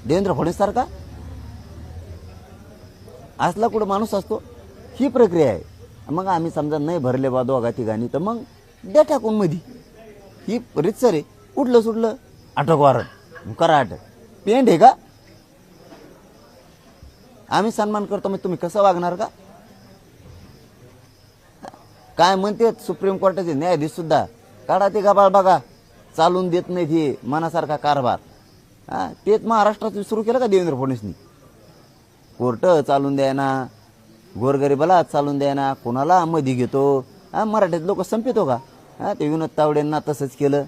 देवेंद्र फडणवीस सारखा असला कुठं माणूस असतो? ही प्रक्रिया आहे. मग आम्ही समजा नाही भरले बा दोघा तिघांनी तर मग द्या टाकून मध्ये. ही रितसर आहे. उठलं सुटलं अटक वॉरंट करा अटक. पेंड आहे का? आम्ही सन्मान करतो मग तुम्ही कसं वागणार का? काय म्हणते सुप्रीम कोर्टाचे न्यायाधीश सुद्धा, काढा ते गबाळ बघा, चालून देत नाही ते मनासारखा कारभार. तेच महाराष्ट्रात सुरू केलं का देवेंद्र फडणवीसनी? कोर्ट चालून द्यायना, गोरगरिबाला चालून द्यायना, कोणाला मध्ये घेतो. मराठीत लोक संपितो का? ते विनोद तावडेंना तसंच केलं,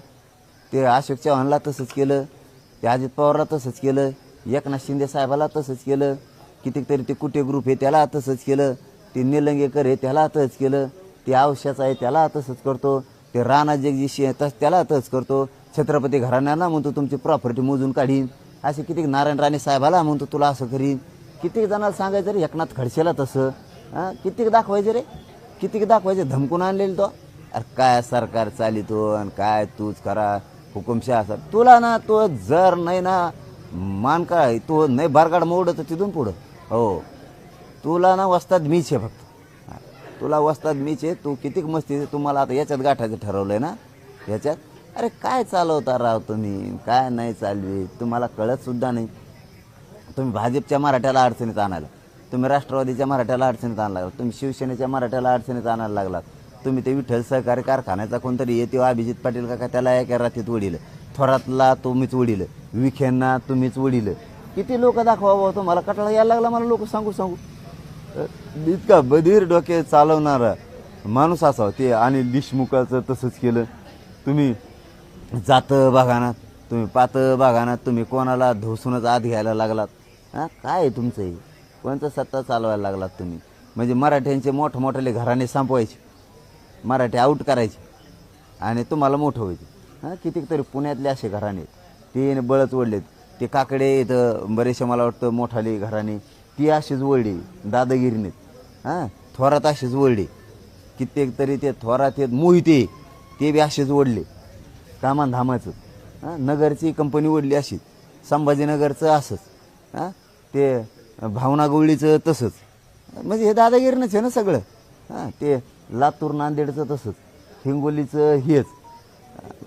ते अशोक चव्हाणला तसंच केलं, ते अजित पवारला तसंच केलं, एकनाथ शिंदे साहेबाला तसंच केलं, कितीक तरी ते कुटे ग्रुप आहे त्याला तसंच केलं, ते निलंगेकर आहे त्याला तसंच केलं, ते आवश्याचा आहे त्याला तसंच करतो, ते राणा जगदीशी आहे त्याला तसंच करतो, छत्रपती घराण्याला म्हणतो तुमची प्रॉपर्टी मोजून काढीन, असे कितीक नारायण राणे साहेबाला म्हणतो तुला असं करीन. कितीक जणांना सांगायचं रे एकनाथ खडसेला तसं. कितीक दाखवायचे रे, कितीक दाखवायचे, धमकून आणलेलं तो. अरे काय सरकार चालितो आणि काय तूच करा हुकुमशाह सर. तुला ना तो जर नाही ना मान काय तो नाही बारगाड मोडत तिथून पुढं. हो तुला ना वस्ताद मीच आहे फक्त, तुला वस्ताद मीच आहे. तू कितीक मस्ती तुम्हाला आता याच्यात गाठायचं ठरवलंय ना याच्यात. अरे काय चालवता राव तुम्ही, काय नाही चालवी तुम्हाला कळत सुद्धा नाही. तुम्ही भाजपच्या मराठ्याला अडचणीत आणायला, तुम्ही राष्ट्रवादीच्या मराठ्याला अडचणीत आणायला लागलात, तुम्ही शिवसेनेच्या मराठ्याला अडचणीत आणायला लागलात, तुम्ही ते विठ्ठल सहकारी कारखान्याचा कोणतरी येते अभिजित पाटील का त्याला एका रात्रीत उडीलं, थोरातला तुम्हीच उडीलं, विखेंना तुम्हीच उडीलं. किती लोक दाखवा तुम्हाला कटाळा यायला लागला मला लोक सांगू सांगू. इतका बधीर डोके चालवणारा माणूस असावा ते. आणि देशमुखाचं तसंच केलं. तुम्ही जातं बघानात, तुम्ही पातं बघानात, तुम्ही कोणाला धोसूनच आत घ्यायला लागलात. काय आहे तुमचं हे? कोणतं सत्ता चालवायला लागलात तुम्ही? म्हणजे मराठ्यांचे मोठमोठे घराणे संपवायचे, मराठी आऊट करायचे आणि तुम्हाला मोठं व्हायचे. कितीक तरी पुण्यातले असे घराणे ते बळच ओढलेत. ते काकडे इथं बरेचसे मला वाटतं मोठाले घराणे ती अशीच वळली दादागिरीनेत. थोरात अशीच वळली. कित्येक तरी ते थोरात येत मोहिते ते बी असेच ओढले कामान धामाचं. नगरची कंपनी ओढली अशीच, संभाजीनगरचं असंच, ते भावना गवळीचं तसंच. म्हणजे हे दादागिरीनंच आहे ना सगळं. ते लातूर नांदेडचं तसंच, हिंगोलीचं हेच.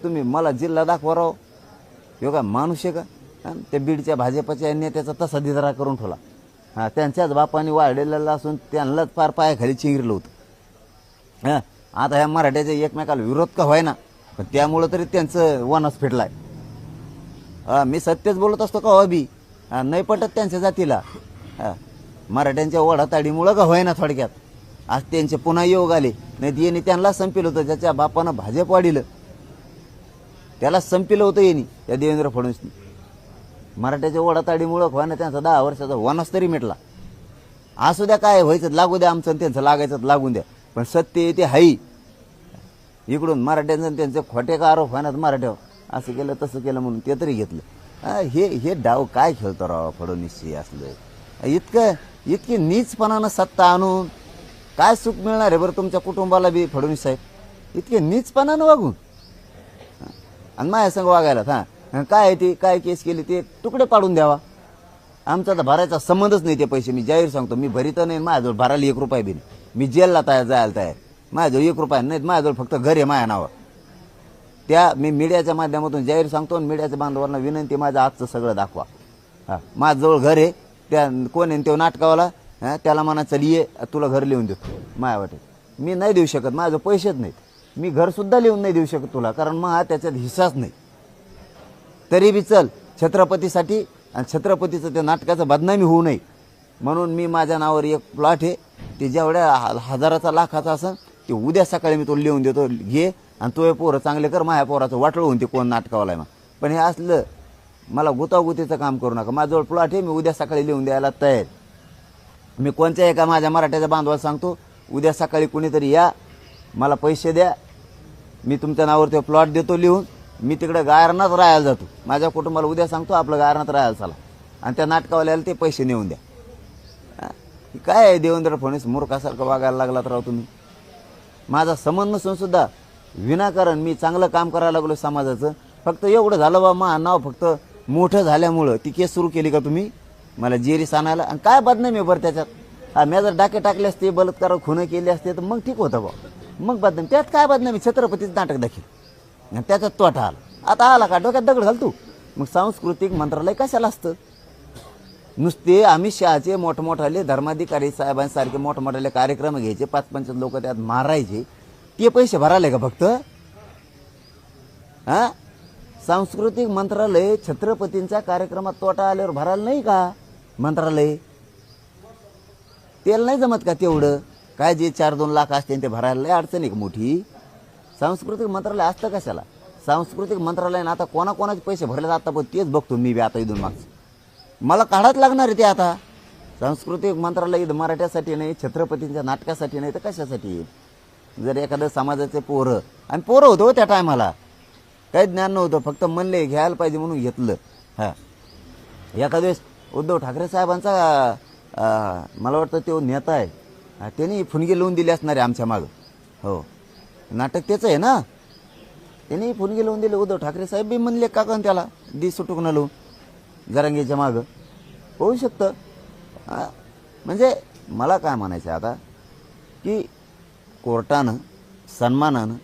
तुम्ही मला जिल्हा दाखवा राव, हे का माणूस आहे का? त्या बीडच्या भाजपच्या नेत्याचा तसा दिदारा करून ठेवला. त्यांच्याच बापाने वाढलेला असून त्यांनाच फार पायाखाली चिंगरलं होतं. आता ह्या मराठ्याच्या एकमेकाला विरोध का व्हाय ना, पण त्यामुळं तरी त्यांचं वनस फेडलाय. मी सत्यच बोलत असतो का बी नाही पटत त्यांच्या जातीला. मराठ्यांच्या ओढाताडीमुळं का व्हाय ना थोडक्यात आज त्यांचे पुन्हा योग आले. नाही येणे त्यांना संपिलं होतं, ज्याच्या बापानं भाजप वाढिलं त्याला संपिलं होतं येणे या देवेंद्र फडणवीसनी. मराठ्याच्या ओढाताडीमुळं व्हायना त्यांचा 10 वर्षाचा वनस तरी मिटला. असू द्या काय व्हायचं लागू द्या, आमचं त्यांचं लागायचं लागून द्या, पण सत्य ते हाई. इकडून मराठ्यांचं त्यांचे खोटे का आरोप व्हायनात मराठ्यावर, असं केलं तसं केलं म्हणून ते तरी घेतलं. हे डाव काय खेळतो राव फडणवीसची असलं. इतकी नीचपणानं सत्ता आणून काय सुख मिळणार आहे बरं तुमच्या कुटुंबाला बी फडणवीस साहेब? इतके नीचपणानं वागून आणि माझ्या संग वागायला. काय आहे ते काय केस केली ते तुकडे पाडून द्यावा. आमचा तर भरायचा संबंधच नाही ते पैसे. मी जाहीर सांगतो, मी भरीत नाही, माझ्याजवळ भरायला 1 रुपया बी नाही. मी जेलला जायला तयार, माझ्याजवळ 1 रुपया नाही, माझ्याजवळ फक्त घर आहे माझ्या नावावर. त्या मी मीडियाच्या माध्यमातून जाहीर सांगतो आणि मीडियाच्या बांधवांना विनंती, माझं आजचं सगळं दाखवा. माझ्याजवळ घर आहे, त्या कोण आहे तो नाटकावाला, त्याला म्हणा चल ये तुला घर लिहून देतो माया वाटेल. मी नाही देऊ शकत, माझं पैसेच नाहीत. मी घरसुद्धा लिहून नाही देऊ शकत तुला, कारण मग त्याच्यात हिस्साच नाही. तरी बी चल छत्रपतीसाठी आणि छत्रपतीचं त्या नाटकाचं बदनामी होऊ नये म्हणून मी माझ्या नावावर एक प्लॉट आहे, ते जेवढ्या हजाराचा लाखाचा असेल ते उद्या सकाळी मी तो लिहून देतो, घे आणि तो पोरं चांगले कर. माझ्या पोराचं वाटलं होऊन ते कोण नाटकावाला आहे. पण हे असलं मला गुतागुतीचं काम करू नका. माझ्याजवळ प्लॉट आहे, मी उद्या सकाळी लिहून द्यायला तयार. मी कोणत्या एका माझ्या मराठ्याच्या बांधवाला सांगतो, उद्या सकाळी कुणीतरी या, मला पैसे द्या, मी तुमच्या नावावर ते प्लॉट देतो लिहून. मी तिकडे गायरनात राहायला जातो, माझ्या कुटुंबाला उद्या सांगतो आपलं गायरनात राहायला चला, आणि त्या नाटकावाल्याला ते पैसे नेऊन द्या. काय आहे देवेंद्र फडणवीस मूर्खासारखं वागायला लागलात राव तुम्ही. माझा संबंध नसून सुद्धा विनाकारण मी चांगलं काम करायला लागलो समाजाचं. फक्त एवढं झालं बा मा नाव फक्त मोठं झाल्यामुळं ती केस सुरू केली का तुम्ही मला जेरीस आणायला? आणि काय बदनामी बरं त्याच्यात? हा, मी जर डाके टाकले असते, बलात्कार खुनं केले असते तर मग ठीक होतं बा, मग बदनामी. त्यात काय बदनामी? छत्रपतीचं नाटक दाखल, त्याच्यात तोटा आला. आता आला का डोक्यात दगड घालतो? मग सांस्कृतिक मंत्रालय कशाला असतं? नुसते अमित शहाचे मोठमोठाले धर्माधिकारी साहेबांसारखे मोठमोठाले कार्यक्रम घ्यायचे, 5-5 लोक त्यात मारायचे, ते पैसे भरायले का फक्त? हा, सांस्कृतिक मंत्रालय छत्रपतींच्या कार्यक्रमात तोटा आल्यावर भरायला नाही का मंत्रालय? तेल नाही जमत का तेवढं? काय जे 4-2 लाख असते ते भरायला लय अडचण आहे का मोठी? सांस्कृतिक मंत्रालय असतं कशाला? सांस्कृतिक मंत्रालयानं आता कोणाकोणाचे पैसे भरले जातात पण तेच बघतो मी बी आता इथून मागचं. मला काढाच लागणार आहे ते आता. सांस्कृतिक मंत्रालय इथं मराठ्यासाठी नाही, छत्रपतींच्या नाटकासाठी नाही तर कशासाठी? जर एखादं समाजाचे पोरं, आणि पोरं होतं त्या टायमाला काही ज्ञान नव्हतं, फक्त म्हणले घ्यायला पाहिजे म्हणून घेतलं. हां, एखाद्या वेळेस उद्धव ठाकरे साहेबांचा मला वाटतं तो नेता आहे, त्यांनी फुनगी लावून दिली असणार आहे आमच्या मागं. हो, नाटक त्याचं आहे ना, त्यांनी फुनगी लावून दिले. उद्धव ठाकरे साहेब बी म्हणले का कन त्याला दी सुटूक न लावून जरांगीच्या मागं होऊ शकतं. म्हणजे मला काय म्हणायचं आता की कोर्टानं सन्मानानं,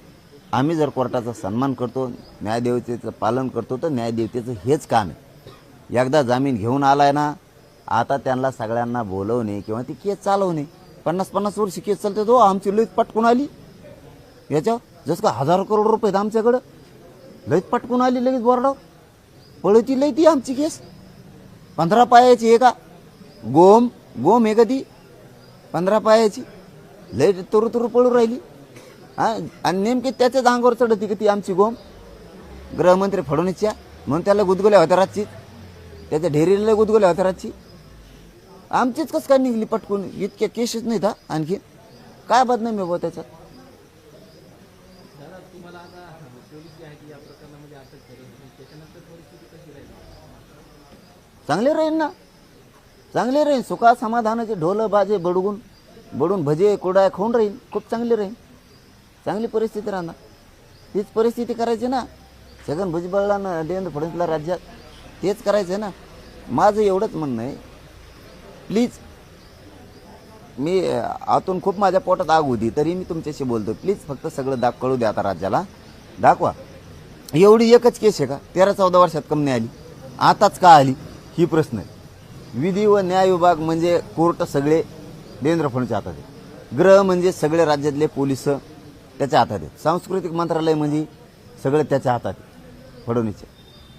आम्ही जर कोर्टाचा सन्मान करतो, न्यायदेवतेचं पालन करतो, तर न्यायदेवतेचं हेच काम आहे. एकदा जामीन घेऊन आलाय ना, आता त्यांना सगळ्यांना बोलवणे किंवा ती केस चालवणे. 50-50 वर्ष केस चालते तो, आमची लईत पटकून आली याच्या, जसं का 1000 करोड रुपये आमच्याकडं, लईत पटकून आली लगेच बोर्डावर पळती लई ती आमची केस. 15 पायाची आहे का? गोम आहे का ती 15 पायाची? लई तुरु पळू राहिली. हां, आणि नेमकी त्याच्याच अंगावर चढती का ती आमची गोम? गृहमंत्री फडणवीसच्या, म्हणून त्याला गुदगुल्या होत्या रातची, त्याच्या ढेरीला गुदगुल्या होत्या रातची. आमचीच कसं काय निघली पटकून? इतक्या केसेस नाहीत हा आणखी, काय बदनामी बाबा त्याच्यात? चांगले राहील ना, चांगले राहील. सुखा समाधानाचे ढोल बाजे बडून भजे कुडाय खाऊन राहील, खूप चांगले राहील, चांगली परिस्थिती राहणार. तीच परिस्थिती करायची ना छगन भुजबळला ना देवेंद्र फडणवीसला राज्यात, तेच करायचं ना. माझं एवढंच म्हणणं आहे, प्लीज, मी आतून खूप माझ्या पोटात आग होती तरी मी तुमच्याशी बोलतो, प्लीज फक्त सगळं कळू द्या आता राज्याला, दाखवा. एवढी एकच केस आहे का 13-14 वर्षात कमी नाही आली? आताच का आली ही प्रश्न आहे. विधी व न्याय विभाग म्हणजे कोर्ट सगळे देवेंद्र फडणवीसच्या हातात आहे, गृह म्हणजे सगळे राज्यातले पोलीस त्याच्या हातात आहेत, सांस्कृतिक मंत्रालय म्हणजे सगळं त्याच्या हातात आहे फडणवीसच्या.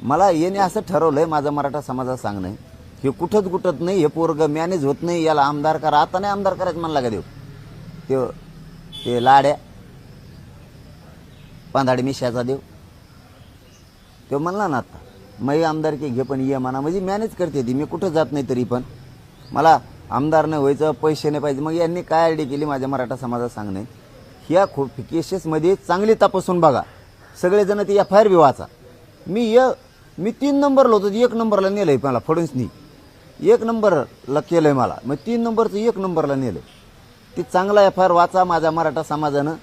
मला येणे असं ठरवलं आहे, माझं मराठा समाजाला सांगणं आहे, हे कुठंच गुटत नाही, हे पोरग मॅनेज होत नाही, याला आमदार करा. आता नाही आमदार करायचं म्हणला का देव? ते लाड्या पांधाडी मिशाचा देव तो म्हणला ना आता, मी आमदारकी घे पण ये म्हणा, म्हणजे मॅनेज करते ती. मी कुठं जात नाही तरी पण मला आमदार नाही व्हायचं, पैसे नाही पाहिजे. मग यांनी काय आयडी केली माझ्या मराठा समाजाला सांगणे, ह्या खूप केसेसमध्ये चांगली तपासून बघा, सगळेजण ती FIR बी वाचा. मी 3 नंबरला होतो, 1 नंबरला नेलंय मला फडणवीसनी, 1 नंबरला केलंय मला, मग 3 नंबरचं 1 नंबरला नेलं. ती चांगला FIR वाचा माझ्या मराठा समाजानं.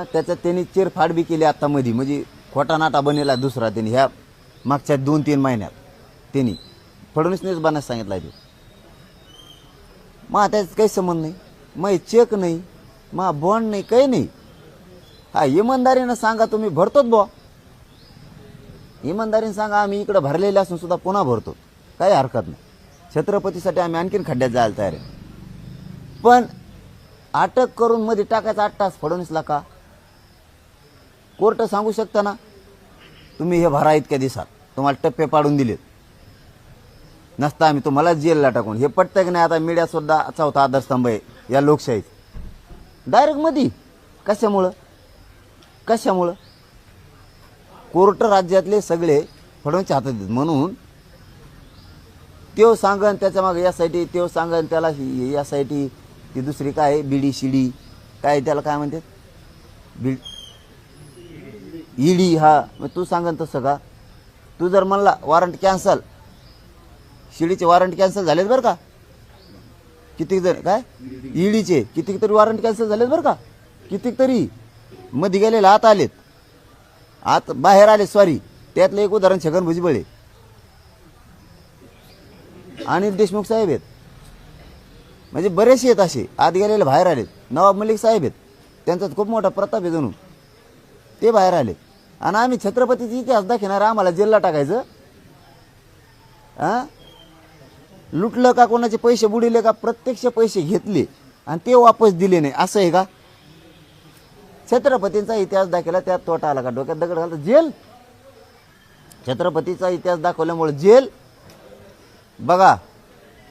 त्याच्यात त्यांनी चिरफाड बी केली आता मध्ये, म्हणजे खोटा नाटा बनेला दुसरा त्यांनी ह्या मागच्या 2-3 महिन्यात त्यांनी फडणवीसनेच बनायला सांगितलं आहे. मग त्याचं काही संबंध नाही, मग चेक नाही, मग बॉन्ड नाही, काही नाही. हा, इमानदारीनं सांगा तुम्ही भरतोच बुवा, इमानदारीने सांगा आम्ही इकडे भरलेले असून सुद्धा पुन्हा भरतो, काही हरकत नाही. छत्रपतीसाठी आम्ही आणखीन खड्ड्यात जायला तयार आहे. पण अटक करून मध्ये टाकायचा 8 तास फडणवीसला का? कोर्ट सांगू शकता ना तुम्ही हे भरा इतक्या दिवसात, तुम्हाला टप्पे पाडून दिलेत, नसता आम्ही तुम्हाला जेलला टाकून. हे पटतं की नाही? आता मीडिया सुद्धा चौथा आधारस्तंभ आहे या लोकशाहीत. डायरेक्ट मध्ये कशामुळं? कोर्ट राज्यातले सगळे फडणवीसच्या हातात आहेत म्हणून त्यो सांगन त्याच्या मागे यासाठी, त्यो सांगन त्याला यासाठी, ती दुसरी काय बीडी शिडी काय त्याला काय म्हणतात ईडी. हा, मग तू सांगन तसं का? तू जर म्हणला वॉरंट कॅन्सल, शिडीचे वॉरंट कॅन्सल झालेत बरं का, कितीक जण काय ईडीचे कितीक तरी वॉरंट कॅन्सल झालेत बरं का, कितीक तरी मध्ये गेलेले आत आलेत, आत बाहेर आले, सॉरी. त्यातलं एक उदाहरण छगन भुजबळ आहे, अनिल देशमुख साहेब आहेत, म्हणजे बरेचसे आहेत असे आत गेलेले बाहेर आलेत. नवाब मलिक साहेब आहेत, त्यांचा खूप मोठा प्रताप आहे जणू, ते बाहेर आले. आणि आम्ही छत्रपतीचा इतिहास दाखवणार, आम्हाला जेलला टाकायचं? लुटलं का, कोणाचे पैसे बुडिले का? प्रत्यक्ष पैसे घेतले आणि ते वापस दिले नाही, असं आहे का? छत्रपतींचा इतिहास दाखवला, त्यात तोटा आला का? डोक्यात दगड घालतं जेल. छत्रपतीचा इतिहास दाखवल्यामुळे जेल बघा.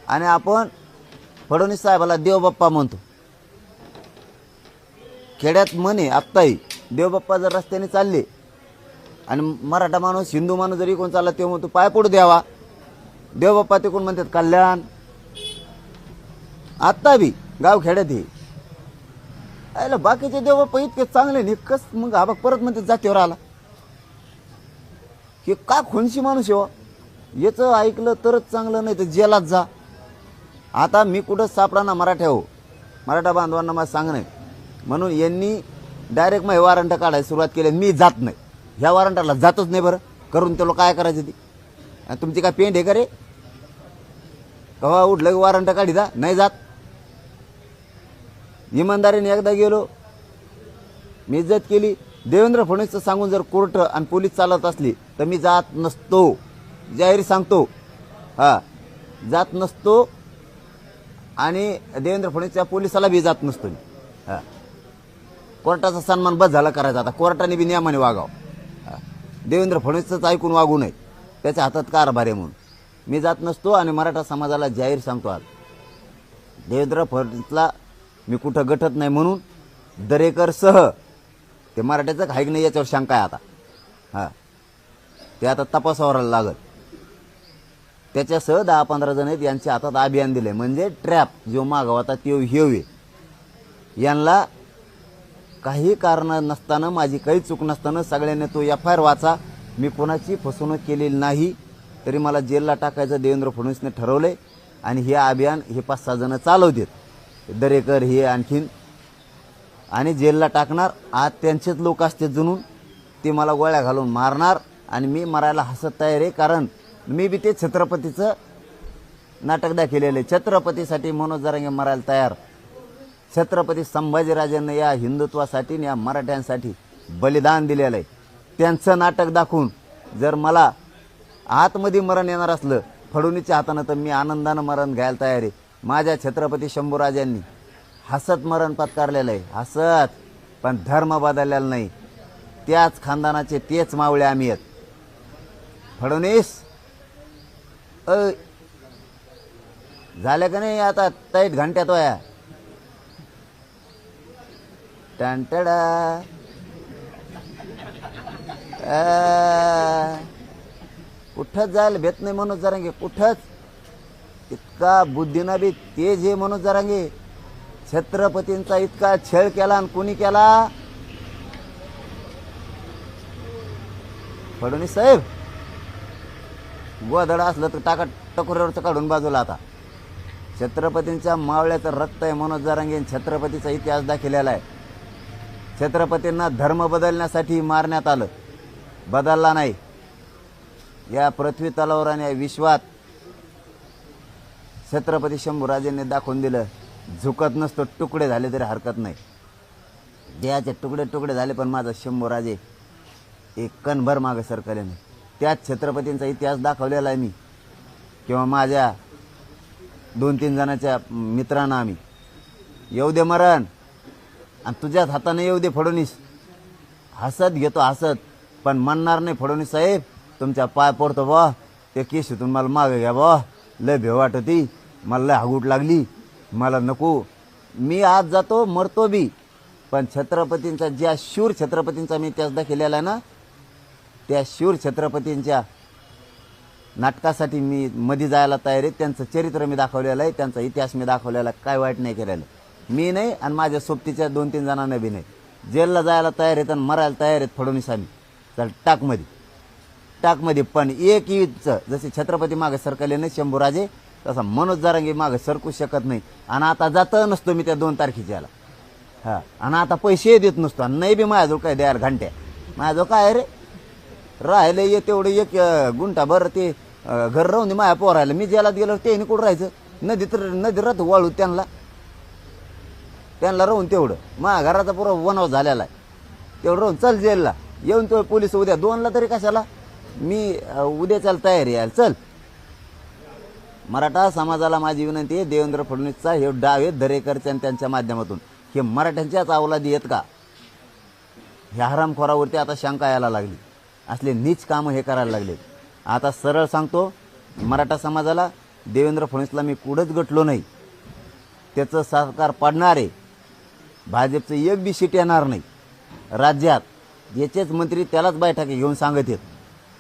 आणि आपण फडणवीस साहेबाला देवबाप्पा म्हणतो. खेड्यात म्हणे आत्ताही देवबाप्पा जर रस्त्याने चालले आणि मराठा माणूस हिंदू माणूस जरी कोण चालला, ते म्हणतो पाय पडू द्यावा. देवबाप्पा ते कोण म्हणतात कल्याण. आत्ता बी गाव खेड्यात हे आयला बाकीचे देवबाप्पा इतके चांगले नाही कस, मग हा बघ परत म्हणतात जातीवर आला. हे का खुनशी माणूस आहे? याचं ऐकलं तरच चांगलं, नाही तर जेलात जा. आता मी कुठं सापडा मराठा हो, मराठा बांधवांना मला सांगणं, म्हणून यांनी डायरेक्ट मग वॉरंट काढायला सुरुवात केली. मी जात नाही, ह्या वॉरंटाला जातच नाही. बरं करून त्याला काय करायचं ती? तुमची काय पेंट आहे का रे? कवा उठलं की वॉरंट काढी जा, नाही जात. इमानदारीने एकदा गेलो, मी इज्जत केली. देवेंद्र फडणवीसचं सांगून जर कोर्ट आणि पोलीस चालत असली तर मी जात नसतो, जाहीर सांगतो. जात नसतो. आणि देवेंद्र फडणवीसच्या पोलिसाला बी जात नसतो मी. कोर्टाचा सन्मान बस झाला करायचा. आता कोर्टाने बी नियमाने वागावं. देवेंद्र फडणवीसच ऐकून वागू नये, त्याच्या हातात कारभार आहे म्हणून मी जात नसतो. आणि मराठा समाजाला जाहीर सांगतो, आज देवेंद्र फडणवीसला मी कुठं गटत नाही. म्हणून दरेकर सह ते मराठ्याचं हाईक नाही याच्यावर शंका आहे आता. ते आता तपासावर लागत. त्याच्यासह 10-15 जण आहेत, यांच्या हातात अभियान दिले. म्हणजे ट्रॅप जो मागवता तो हेवे. यांना काही कारण नसताना, माझी काही चूक नसताना सगळ्यांनी तो FIR वाचा. मी कोणाची फसवणूक केलेली नाही, तरी मला जेलला टाकायचं देवेंद्र फडणवीसने ठरवलंय. आणि हे अभियान हे 5-6 जण चालवतात, दरेकर हे आणखीन, आणि जेलला टाकणार. आज त्यांचेच लोक असते जुनून, ते मला गोळ्या घालून मारणार आणि मी मरायला हसत तयार आहे. कारण मी बी ते छत्रपतीचं नाटक दाखवलेलं आहे. छत्रपतीसाठी मनोज जरांगे मरायला तयार. छत्रपती संभाजीराजांनी या हिंदुत्वासाठी आणि या मराठ्यांसाठी बलिदान दिलेलं आहे. त्यांचं नाटक दाखवून जर मला आतमध्ये मरण येणार असलं फडणवीसच्या हातानं, तर मी आनंदानं मरण घ्यायला तयार आहे. माझ्या छत्रपती शंभूराजांनी हसत मरण पत्कारलेलं आहे, हसत. पण धर्म बदललेला नाही. त्याच खानदानाचे तेच मावळे आम्ही आहेत. फडणवीस झालं का नाही आता टाईट घंट्यात वया टंटडा. कुठंच जायला भेट नाही मनोज जरांगे, कुठंच. इतका बुद्धीना बी तेज हे मनोज जरांगे. छत्रपतींचा इतका छळ केला आणि कोणी केला? फडणवीस साहेब. गोधड असलं तर टाका टकोऱ्यावरचं काढून बाजूला. आता छत्रपतींच्या मावळ्याचं रक्त आहे मनोज जरांगे. छत्रपतीचा इतिहास दाखवलेला आहे. छत्रपतींना धर्म बदलण्यासाठी मारण्यात आलं, बदलला नाही. या पृथ्वी तलावर आणि या विश्वात छत्रपती शंभूराजेंनी दाखवून दिलं, झुकत नसतो. तुकडे झाले तरी हरकत नाही. देहाचे तुकडे तुकडे झाले, पण माझा शंभूराजे एक कणभर मागं सरकले नाही. त्याच छत्रपतींचा इतिहास दाखवलेला आहे मी, किंवा माझ्या 2-3 जणांच्या मित्रांना. आम्ही येऊ दे मरण आणि तुझ्याच हाताने येऊ दे फडणवीस. हसत घेतो हसत, पण म्हणणार नाही फडणवीस साहेब तुमच्या पाय पडतो बा, ते केशीतून मला मागे घ्या बा, लय भेव वाटती, मला लय हागूट लागली, मला नको. मी आज जातो मरतो बी, पण छत्रपतींचा, ज्या शूर छत्रपतींचा मी इतिहास दाखवलेला आहे ना, त्या शूर छत्रपतींच्या नाटकासाठी मी मध्ये जायला तयार आहे. त्यांचं चरित्र मी दाखवलेलं आहे, त्यांचा इतिहास मी दाखवलेला, काय वाईट नाही केलेलं. मी नाही आणि माझ्या सोबतीच्या 2-3 जणांना बी नाही. जेलला जायला तयार आहेत आणि मरायला तयार आहेत फडणवीस. आम्ही चल टाकमध्ये पण एक युद्धचं, जसे छत्रपती मागे सरकले नाही शंभूराजे, तसा मनोज जरांगे मागे सरकू शकत नाही. आणि आता जात नसतो मी त्या 2 तारखेच्याला. आणि आता पैसे देत नसतो, आणि नाही बी माझ्याजवळ काय द्यायला घंट्या. माझ्याजवळ काय रे राहिले ये तेवढे एक गुंठा बरं ते घर राहून दे माझ्या पोरायला. मी जेलात गेलो त्याने कुठं राहायचं? नदीत राहतो वाळू त्यांना राहून तेवढं. माझ्या घराचा पुरा वनवास झालेला आहे, तेवढं राहून चल जेलला. येऊन तो पोलीस उद्या 2ला तरी कशाला? मी उद्या चल तयारी यायला चल. मराठा समाजाला माझी विनंती आहे, देवेंद्र फडणवीसचा हे डाव आहेत दरेकरच्या आणि त्यांच्या माध्यमातून हे मराठ्यांच्याच अवलादी आहेत का? ह्या हरामखोरावरती आता शंका यायला लागली. असले नीच कामं हे करायला लागले. आता सरळ सांगतो मराठा समाजाला, देवेंद्र फडणवीसला मी कुठंच गटलो नाही. त्याचं सरकार पडणार आहे. भाजपचं एक बी सीट येणार नाही राज्यात. याचेच मंत्री त्यालाच बैठकी घेऊन सांगत आहेत.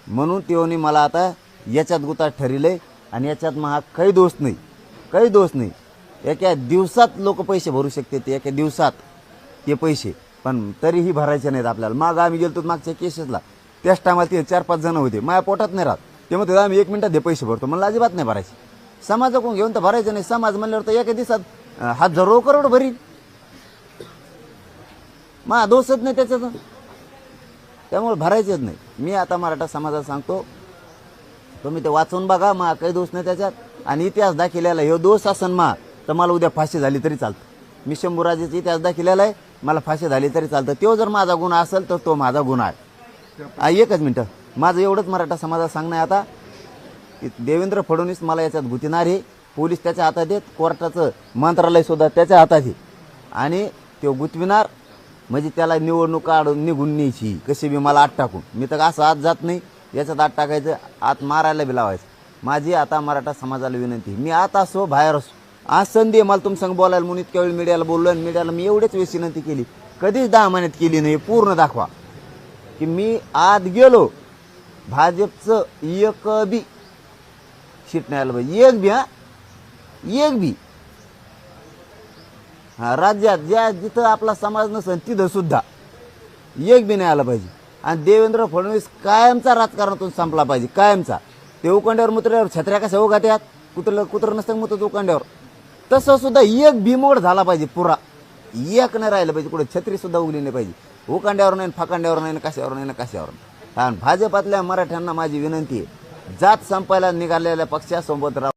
म्हणून तेव्हा मला आता याच्यात गुतात ठरले आणि याच्यात मग काही दोष नाही, काही दोष नाही. एका दिवसात लोक पैसे भरू शकते, ते एका दिवसात ते पैसे, पण तरीही भरायचे नाहीत आपल्याला. मागं आम्ही गेलो मागच्या केसेसला, त्याच टायमाला ते 4-5 जण होते, माझ्या पोटात नाही राहत. ते म्हणते आम्ही 1 मिनिटात हे पैसे भरतो. मला अजिबात नाही भरायचे. समाजाकडून घेऊन तर भरायचं नाही. समाज म्हणल्यावर तर एका दिवसात हजारो करोड भरील. मा दोषच नाही त्याच्यात, त्यामुळे भरायचेच नाही. मी आता मराठा समाजाला सांगतो, तुम्ही ते वाचून बघा. मा काही दोष नाही त्याच्यात. आणि इतिहास दाखिलेला हे दोष असन मा तर मला उद्या फाशी झाली तरी चालतं. मी शंभूराजेचा इतिहास दाखिलेला आहे, मला फाशी झाली तरी चालतं. तो जर माझा गुन्हा असेल तर तो माझा गुन्हा आहे. एकच मिनटं, माझं एवढंच मराठा समाजाला सांगणं आहे आता की देवेंद्र फडणवीस मला याच्यात गुंतणार आहे. पोलीस त्याच्या हातात आहेत, कोर्टाचं मंत्रालय सुद्धा त्याच्या हातात आहे. आणि तो गुंतविणार म्हणजे त्याला निवडणूक काढून निघून न्यायची कशी बी मला आत टाकून. मी तर असं आत जात नाही, याच्यात आत टाकायचं, आत मारायला बी लावायचं. माझी आता मराठा समाजाला विनंती, मी आत असो बाहेर असो, आज संधी मला तुम संग बोलायला म्हणून इतक्या वेळ मीडियाला बोललो. आणि मीडियाला मी एवढेच वेळेस विनंती केली, कधीच 10 महिन्यात केली नाही. पूर्ण दाखवा की मी आत गेलो, भाजपचं एक बी सीट नाही आलं पाहिजे. एक बी, एक बी. राज्यात ज्या जिथं आपला समाज नसेल तिथं सुद्धा एक बी नाही आला पाहिजे. आणि देवेंद्र फडणवीस कायमचा राजकारणातून संपला पाहिजे, कायमचा. ते उकांड्यावर मुतल्यावर छत्र्या कशा उगात यात, कुत्र नसतं मुतत उकांड्यावर, तसं सुद्धा एक भीमोड झाला पाहिजे पुरा. एक नाही राहिलं पाहिजे, कुठे छत्री सुद्धा उगली नाही पाहिजे. उकांड्यावर नाही, फाकांड्यावर नाही, कशावर नाही, कशावर नाही. आणि भाजपातल्या मराठ्यांना माझी विनंती आहे, जात संपायला निघालेल्या पक्षासोबत राहा.